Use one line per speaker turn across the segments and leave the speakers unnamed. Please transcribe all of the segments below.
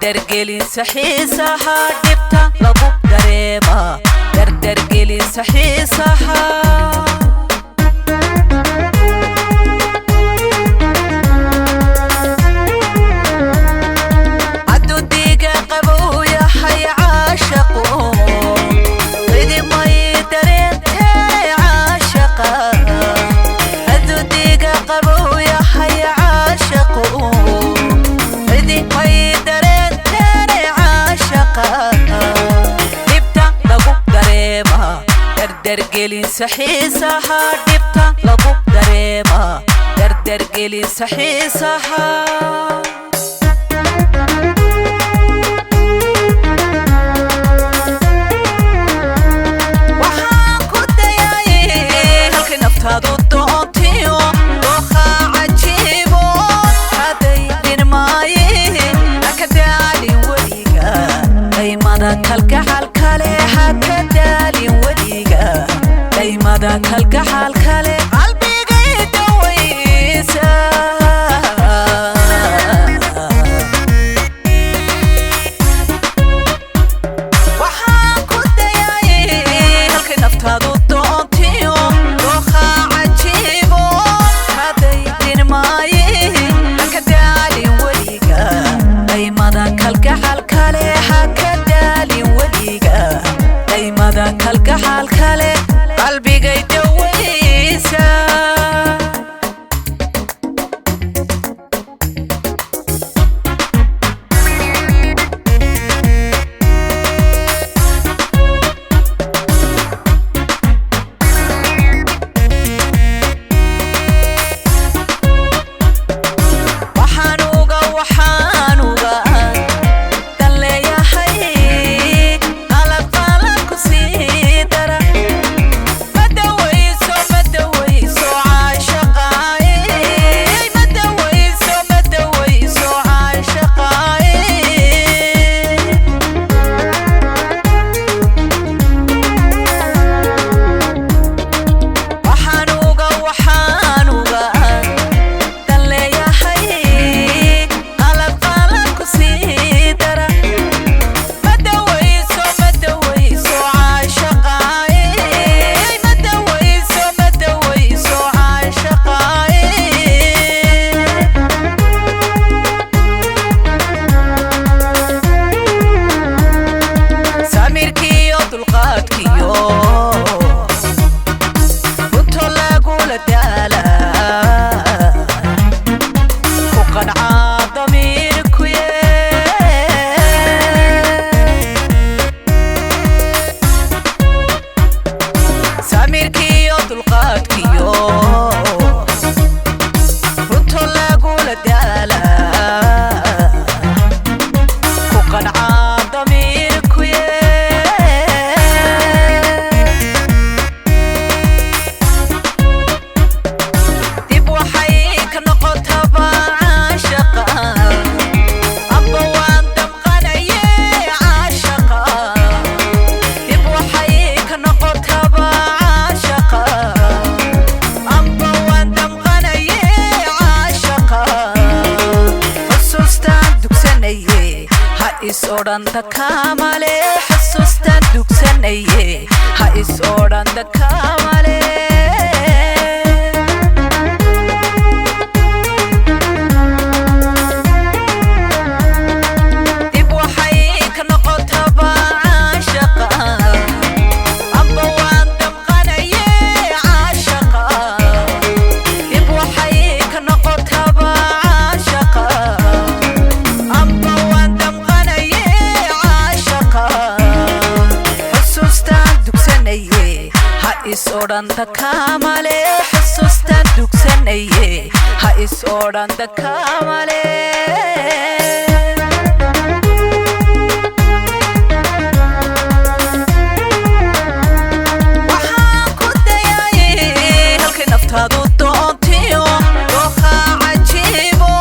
درجلي صحي صحا دبتا لغو دريما درجلي صحي صحا درجلي صحي صحا دبتا لغو دريما درجلي صحي صحا كلك حال كلي قلبي قيد ويسا وحان كنت ياي هلك نفتادو الدونتيو دوخا عجيبو هادي دين ماي لك دالي وليقا اي ماذا كلك حال كلي حكا دالي وليقا اي ماذا كلك حال كلي قلبي قيد ويسا Oranda kamale hasustan duksanaye ha is oranda kamale dib waxay ka noqotaba aashaqa amba waan damqanaye aashaqa dib waxay ka noqotaba aashaqa amba waan is oranda kamale hasustan duksanaye ha is oranda kamale waxaan ku dayay halkay naftaadu doontiyo dookha cajiibo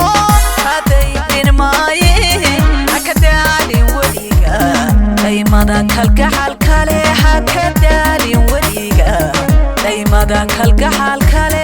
haday din maaye haka daalin weliga daymada kalgacal kale haka daalin weliga daymada kalgacal kale